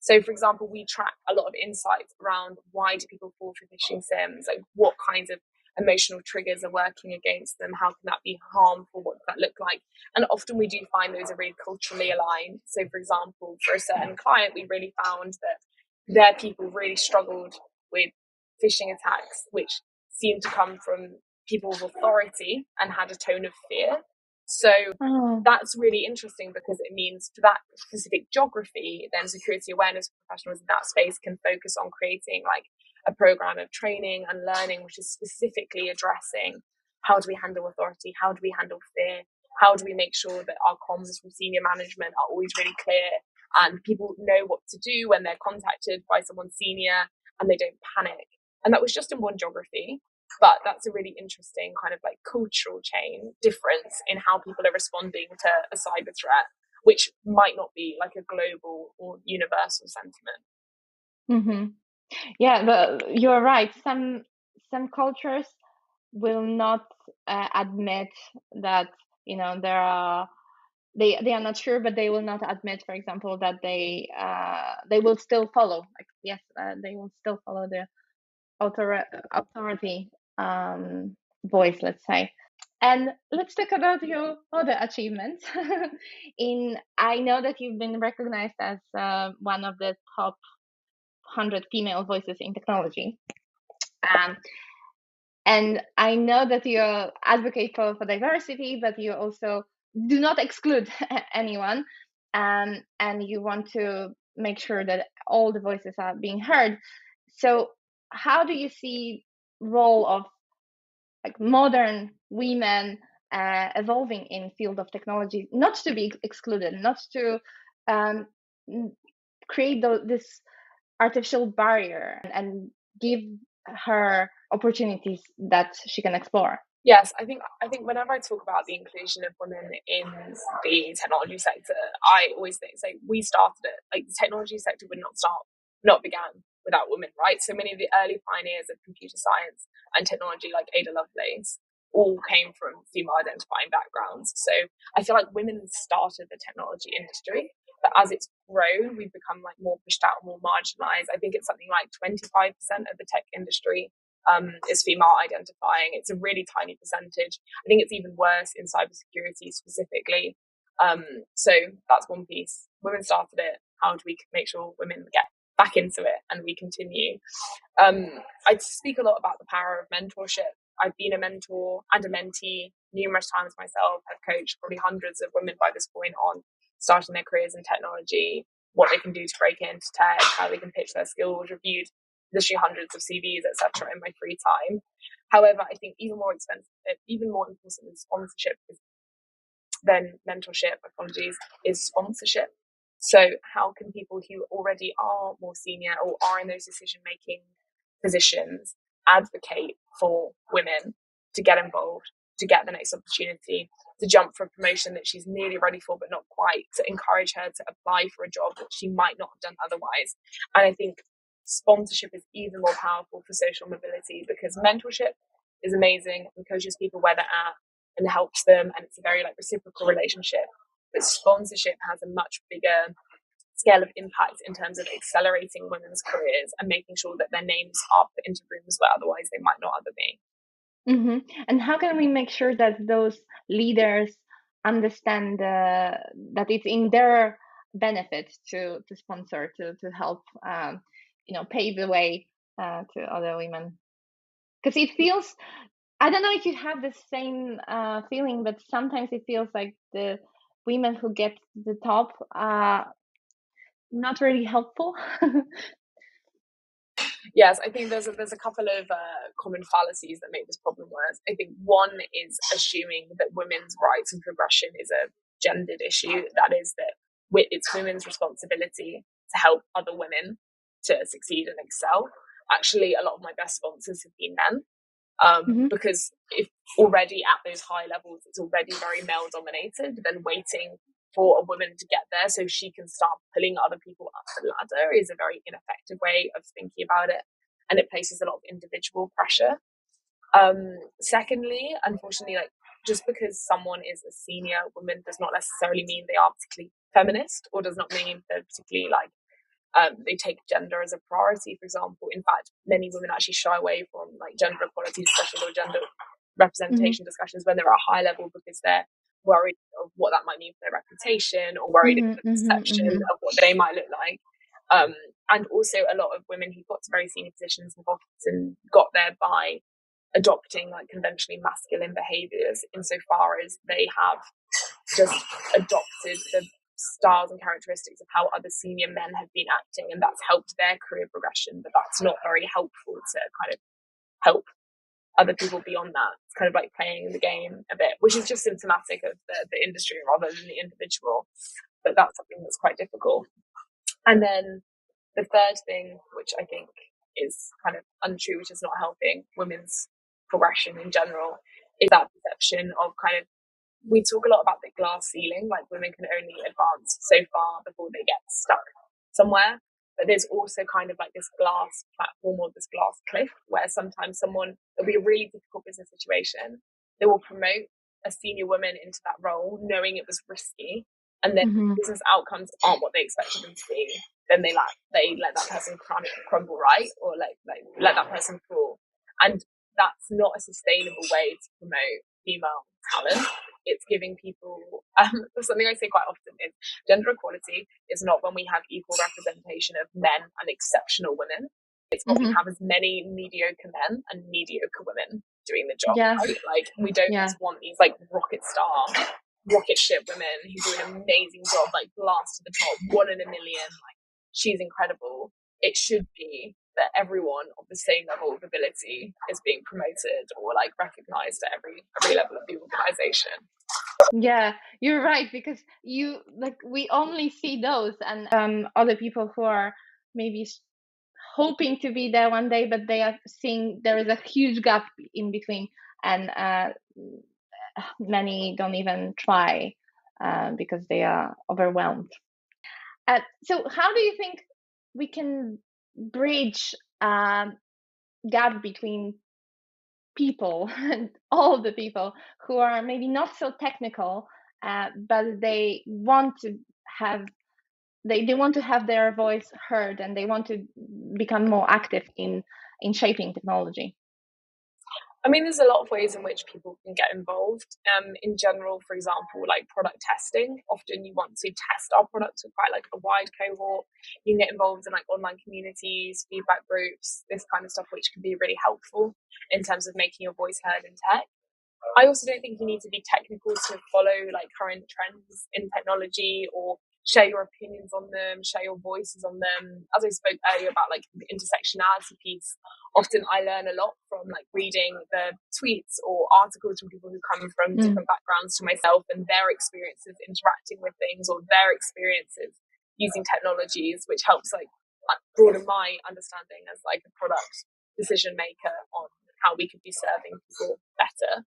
So, for example, we track a lot of insights around why do people fall for phishing sims, like what kinds of emotional triggers are working against them, how can that be harmful, what does that look like? And often we do find those are really culturally aligned. So, for example, for a certain client, we really found that their people really struggled with phishing attacks, which seemed to come from people with authority and had a tone of fear. So that's really interesting because it means for that specific geography, then security awareness professionals in that space can focus on creating like a program of training and learning, which is specifically addressing how do we handle authority, how do we handle fear, how do we make sure that our comms from senior management are always really clear and people know what to do when they're contacted by someone senior and they don't panic. And that was just in one geography. But that's a really interesting kind of like cultural difference in how people are responding to a cyber threat, which might not be like a global or universal sentiment. Mm-hmm. Yeah, but you're right. Some cultures will not admit that they are not sure, but they will not admit, for example, that they will still follow. Like, yes, they will still follow the authority voice, let's say. And let's talk about your other achievements. I know that you've been recognized as one of the top 100 female voices in technology. And I know that you advocate for diversity, but you also do not exclude anyone. And you want to make sure that all the voices are being heard. So how do you see role of like modern women evolving in field of technology, not to be excluded, not to create this artificial barrier and give her opportunities that she can explore? Yes, I think whenever I talk about the inclusion of women in the technology sector, I always think like we started it. Like the technology sector would not began without women, right? So many of the early pioneers of computer science and technology, like Ada Lovelace, all came from female identifying backgrounds. So I feel like women started the technology industry, but as it's grown, we've become like more pushed out, more marginalized. I think it's something like 25% of the tech industry is female identifying. It's a really tiny percentage. I think it's even worse in cybersecurity specifically. So that's one piece. Women started it. How do we make sure women get back into it and we continue? I speak a lot about the power of mentorship. I've been a mentor and a mentee numerous times myself. I've coached probably hundreds of women by this point on starting their careers in technology, what they can do to break into tech, how they can pitch their skills, reviewed literally hundreds of CVs, etc., in my free time. However, I think even more important than sponsorship than mentorship, is sponsorship. So how can people who already are more senior or are in those decision-making positions advocate for women to get involved, to get the next opportunity, to jump for a promotion that she's nearly ready for but not quite, to encourage her to apply for a job that she might not have done otherwise? And I think sponsorship is even more powerful for social mobility because mentorship is amazing and coaches people where they're at and helps them, and it's a very like reciprocal relationship. But sponsorship has a much bigger scale of impact in terms of accelerating women's careers and making sure that their names are put into rooms where otherwise they might not other be. Mm-hmm. And how can we make sure that those leaders understand that it's in their benefit to sponsor, to help pave the way to other women? Because it feels, I don't know if you have the same feeling, but sometimes it feels like the women who get to the top are not really helpful. Yes, I think there's a couple of common fallacies that make this problem worse. I think one is assuming that women's rights and progression is a gendered issue. That is that it's women's responsibility to help other women to succeed and excel. Actually, a lot of my best sponsors have been men, because if already at those high levels, it's already very male dominated, then waiting for a woman to get there so she can start pulling other people up the ladder is a very ineffective way of thinking about it. And it places a lot of individual pressure. Secondly, unfortunately, like, just because someone is a senior woman does not necessarily mean they are particularly feminist, or does not mean they're particularly like, they take gender as a priority, for example. In fact, many women actually shy away from like gender equality discussions or gender representation discussions when they're at a high level, because they're worried of what that might mean for their reputation, or worried of the perception of what they might look like. And also, a lot of women who've got to very senior positions have often got there by adopting like conventionally masculine behaviors, insofar as they have just adopted the styles and characteristics of how other senior men have been acting, and that's helped their career progression, but that's not very helpful to kind of help other people beyond that. It's kind of like playing the game a bit, which is just symptomatic of the industry rather than the individual, but that's something that's quite difficult. And then the third thing, which I think is kind of untrue, which is not helping women's progression in general, is that perception of kind of, we talk a lot about the glass ceiling, like women can only advance so far before they get stuck somewhere. But there's also kind of like this glass platform or this glass cliff where sometimes there'll be a really difficult business situation. They will promote a senior woman into that role knowing it was risky, and then business outcomes aren't what they expected them to be. Then they let that person crumble, right? Or like let that person fall. And that's not a sustainable way to promote female talent. It's giving people, something I say quite often is, gender equality is not when we have equal representation of men and exceptional women. It's when we have as many mediocre men and mediocre women doing the job, right? Like, we don't just want these like rocket ship women who do an amazing job, like blast to the top, 1 in a million, like, she's incredible. It should be that everyone of the same level of ability is being promoted or like recognized at every level of the organization. Yeah, you're right, because we only see those, and other people who are maybe hoping to be there one day, but they are seeing there is a huge gap in between, and many don't even try because they are overwhelmed. So how do you think we can bridge gap between people and all the people who are maybe not so technical, but they want to have their voice heard, and they want to become more active in shaping technology? I mean, there's a lot of ways in which people can get involved. In general, for example, like product testing. Often you want to test our product to quite like a wide cohort. You can get involved in like online communities, feedback groups, this kind of stuff, which can be really helpful in terms of making your voice heard in tech. I also don't think you need to be technical to follow like current trends in technology or share your opinions on them, share your voices on them. As I spoke earlier about like the intersectionality piece, often I learn a lot from like reading the tweets or articles from people who come from different backgrounds to myself, and their experiences interacting with things, or their experiences using technologies, which helps like broaden my understanding as like a product decision maker on how we could be serving people better.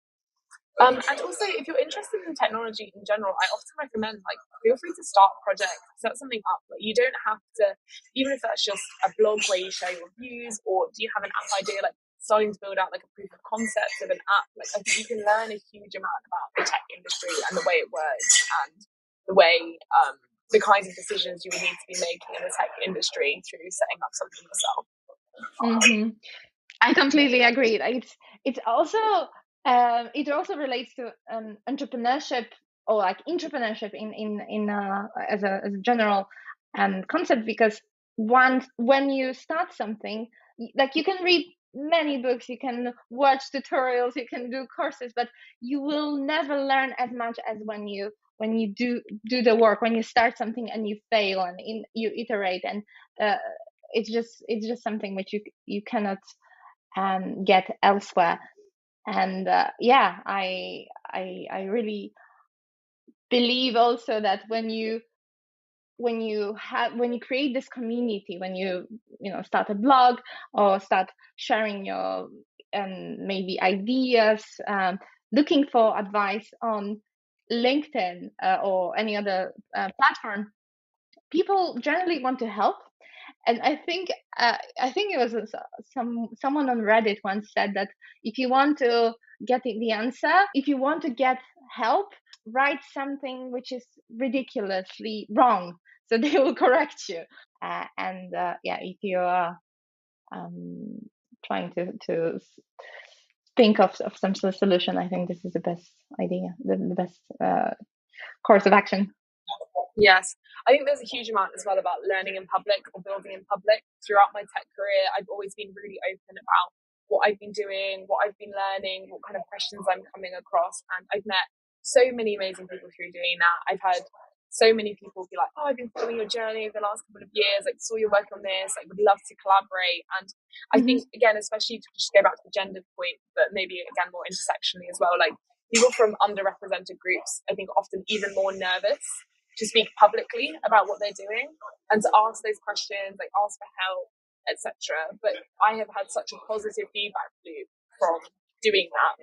And also, if you're interested in technology in general, I often recommend like, feel free to start a project, set something up. Like, you don't have to, even if that's just a blog where you share your views, or do you have an app idea, like starting to build out like a proof of concept of an app. Like, I think you can learn a huge amount about the tech industry and the way it works, and the way the kinds of decisions you would need to be making in the tech industry through setting up something yourself. I completely agree. It's also it also relates to entrepreneurship, or like entrepreneurship in as a general concept, because when you start something, like, you can read many books, you can watch tutorials, you can do courses, but you will never learn as much as when you do the work, when you start something and you fail and you iterate, and it's just something which you cannot get elsewhere. And I really believe also that when you when you create this community, when you start a blog or start sharing your maybe ideas, looking for advice on LinkedIn or any other platform, people generally want to help. And I think it was someone on Reddit once said that if you want to get the answer, if you want to get help, write something which is ridiculously wrong, so they will correct you. If you are trying to think of some sort of solution, I think this is the best idea, the best course of action. Yes, I think there's a huge amount as well about learning in public or building in public. Throughout my tech career, I've always been really open about what I've been doing, what I've been learning, what kind of questions I'm coming across. And I've met so many amazing people through doing that. I've had so many people be like, oh, I've been following your journey over the last couple of years, like saw your work on this, like would love to collaborate. And I think, again, especially to just go back to the gender point, but maybe again more intersectionally as well, like people from underrepresented groups, I think often even more nervous to speak publicly about what they're doing and to ask those questions, like ask for help, etc. But I have had such a positive feedback loop from doing that.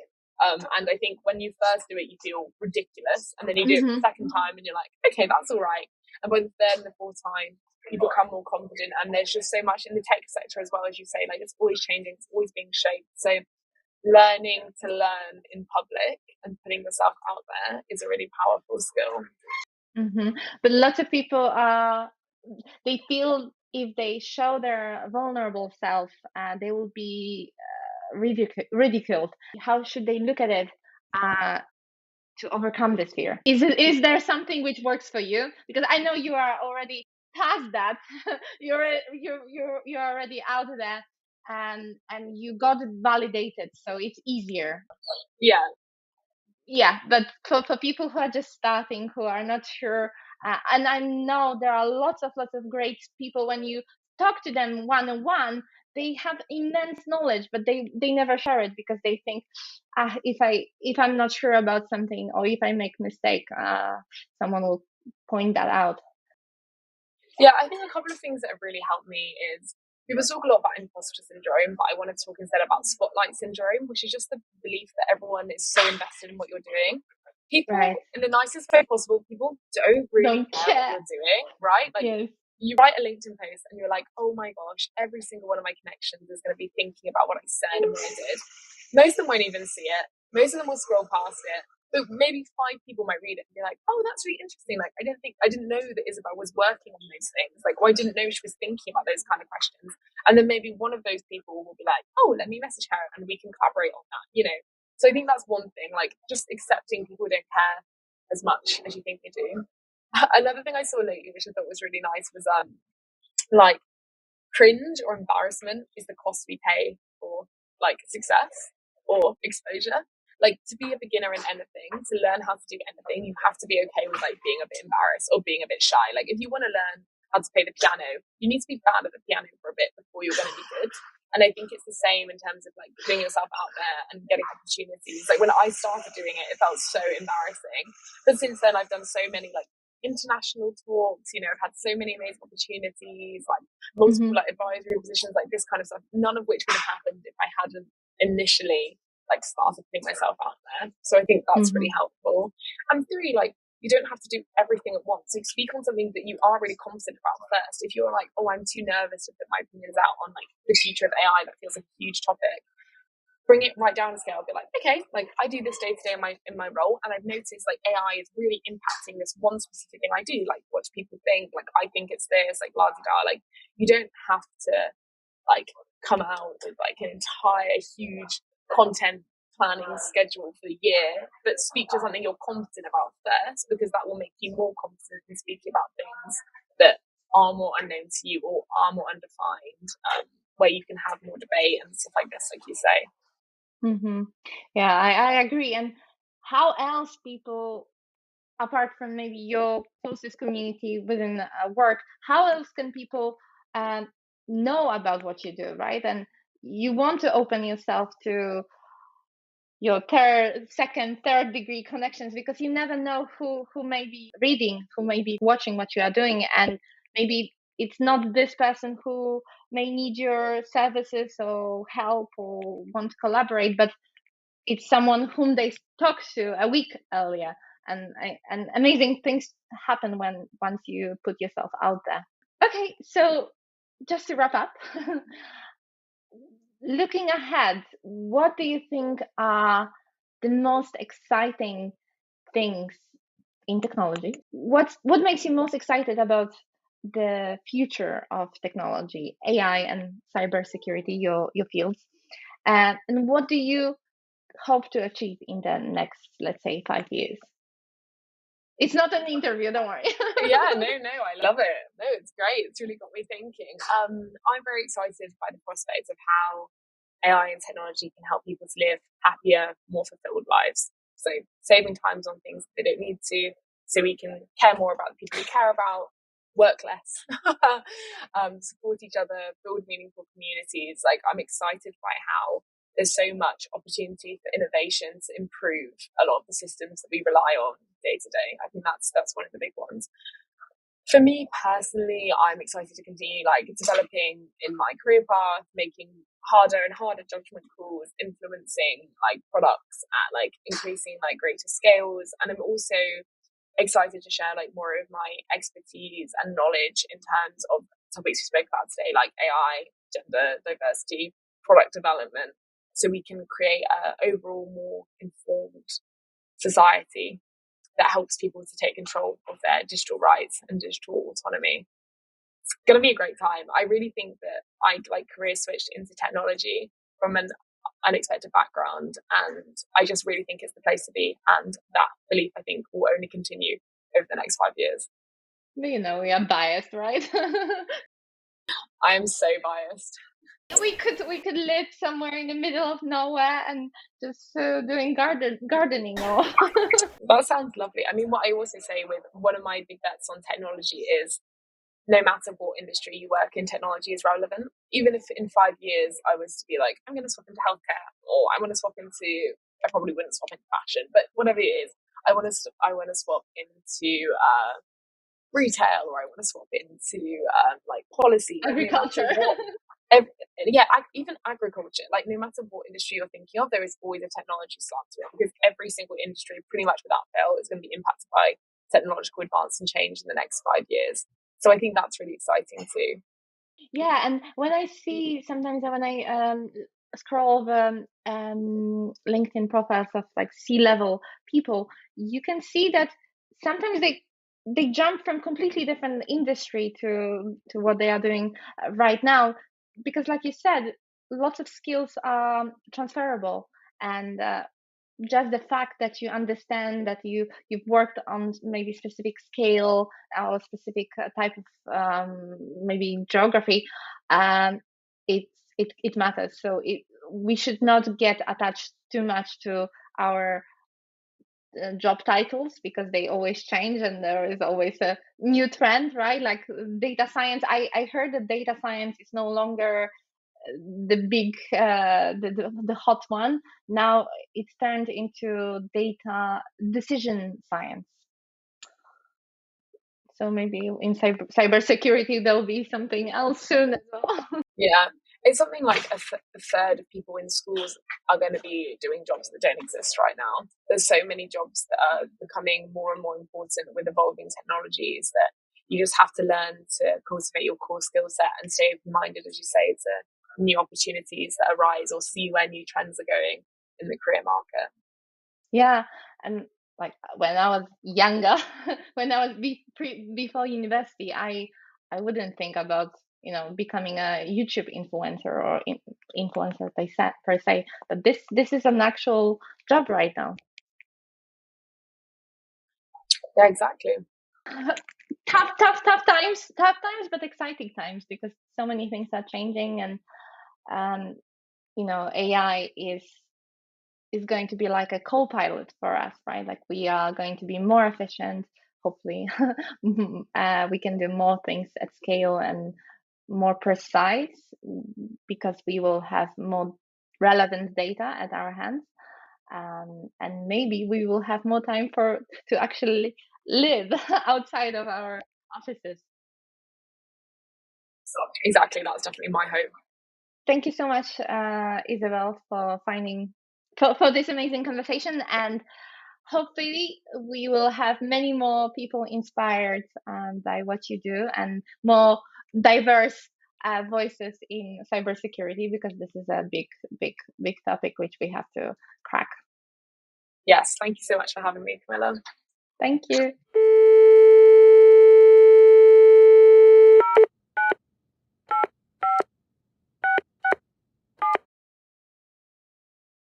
And I think when you first do it, you feel ridiculous. And then you do it the second time and you're like, okay, that's all right. And by the third and the fourth time, you become more confident. And there's just so much in the tech sector as well, as you say, like it's always changing, it's always being shaped. So learning to learn in public and putting yourself out there is a really powerful skill. But lots of people they feel if they show their vulnerable self, they will be ridiculed. How should they look at it to overcome this fear? Is there something which works for you? Because I know you are already past that. you're already out of that, and you got it validated, so it's easier. Yeah, but for people who are just starting, who are not sure, and I know there are lots of great people, when you talk to them one-on-one, they have immense knowledge, but they never share it because they think, if I'm not sure about something, or if I make mistake, someone will point that out. Yeah, I think a couple of things that have really helped me is, people talk a lot about imposter syndrome, but I want to talk instead about spotlight syndrome, which is just the belief that everyone is so invested in what you're doing. People, in the nicest way possible, people don't really care what you're doing, right? Like, you write a LinkedIn post and you're like, oh my gosh, every single one of my connections is going to be thinking about what I said and what I did. Most of them won't even see it. Most of them will scroll past it. But maybe 5 people might read it and be like, oh, that's really interesting. Like, I didn't know that Isabel was working on those things. Like, I didn't know she was thinking about those kind of questions. And then maybe one of those people will be like, oh, let me message her and we can collaborate on that, you know? So I think that's one thing, like just accepting people don't care as much as you think they do. Another thing I saw lately, which I thought was really nice, was like cringe or embarrassment is the cost we pay for like success or exposure. Like, to be a beginner in anything, to learn how to do anything, you have to be okay with like being a bit embarrassed or being a bit shy. Like, if you want to learn how to play the piano, you need to be bad at the piano for a bit before you're going to be good. And I think it's the same in terms of like putting yourself out there and getting opportunities. Like, when I started doing it, it felt so embarrassing. But since then, I've done so many like international talks, you know, I've had so many amazing opportunities, like multiple like advisory positions, like this kind of stuff, none of which would have happened if I hadn't initially like started putting myself out there. So I think that's really helpful. And 3, like, you don't have to do everything at once. So speak on something that you are really confident about first. If you're like, oh, I'm too nervous to put my opinions out on like the future of AI, that feels like a huge topic, bring it right down a scale. Be like, okay, like I do this day to day in my role, and I've noticed like AI is really impacting this one specific thing I do. Like, what do people think? Like, I think it's this, like, la di da. Like, you don't have to like come out with like an entire huge content planning schedule for the year, but speak to something you're confident about first, because that will make you more confident in speaking about things that are more unknown to you or are more undefined, where you can have more debate and stuff like this, like you say. Yeah, I agree. And how else people, apart from maybe your closest community within work, how else can people know about what you do, right? And you want to open yourself to your second, third degree connections, because you never know who may be reading, who may be watching what you are doing, and maybe it's not this person who may need your services or help or want to collaborate, but it's someone whom they talked to a week earlier, and amazing things happen once you put yourself out there. Okay, so just to wrap up, looking ahead, what do you think are the most exciting things in technology? What makes you most excited about the future of technology, AI and cybersecurity, your fields? And what do you hope to achieve in the next, let's say, 5 years? It's not an interview, don't worry. Yeah, no, I love it. No, it's great. It's really got me thinking. I'm very excited by the prospect of how AI and technology can help people to live happier, more fulfilled lives. So saving times on things they don't need to, so we can care more about the people we care about, work less, support each other, build meaningful communities. Like, I'm excited by how there's so much opportunity for innovation to improve a lot of the systems that we rely on day to day. I think that's one of the big ones. For me personally, I'm excited to continue developing in my career path, making harder and harder judgment calls, influencing products at increasing greater scales. And I'm also excited to share more of my expertise and knowledge in terms of topics we spoke about today, like AI, gender diversity, product development, so we can create an overall more informed society that helps people to take control of their digital rights and digital autonomy. It's going to be a great time. I really think that I career switched into technology from an unexpected background, and I just really think it's the place to be, and that belief I think will only continue over the next 5 years. We are biased, right? I am so biased. We could live somewhere in the middle of nowhere and just doing gardening or That sounds lovely. I mean, what I also say with one of my big bets on technology is no matter what industry you work in, technology is relevant. Even if in 5 years I was to be like, I'm going to swap into healthcare, or I want to swap into, I probably wouldn't swap into fashion, but whatever it is, I want to swap into retail, or I want to swap into policy, agriculture. No matter what, even agriculture. No matter what industry you're thinking of, there is always a technology slant to it, because every single industry, pretty much without fail, is going to be impacted by technological advance and change in the next 5 years. So I think that's really exciting too. Yeah, and when I see sometimes when I scroll over LinkedIn profiles of C-level people, you can see that sometimes they jump from completely different industry to what they are doing right now, because like you said, lots of skills are transferable, and just the fact that you understand that you've worked on maybe specific scale or specific type of maybe geography, it matters. So we should not get attached too much to our job titles, because they always change and there is always a new trend, right? Like data science, I heard that data science is no longer the big the hot one. Now it's turned into data decision science. So maybe in cybersecurity there'll be something else soon as well. Yeah, it's something like a third of people in schools are going to be doing jobs that don't exist right now. There's so many jobs that are becoming more and more important with evolving technologies, that you just have to learn to cultivate your core skill set and stay open-minded, as you say, to new opportunities that arise, or see where new trends are going in the career market. Yeah, and when I was younger, when I was before university, I wouldn't think about becoming a YouTube influencer or influencer per se, but this is an actual job right now. Yeah, exactly. Tough times, but exciting times, because so many things are changing, and AI is going to be like a co-pilot for us, right? Like we are going to be more efficient, hopefully. We can do more things at scale and more precise, because we will have more relevant data at our hands. and maybe we will have more time to actually live outside of our offices. Exactly, that's definitely my hope. Thank you so much, Isabel, for this amazing conversation, and hopefully we will have many more people inspired by what you do, and more diverse voices in cybersecurity, because this is a big topic which we have to crack. Yes, thank you so much for having me, Camilla. Thank you.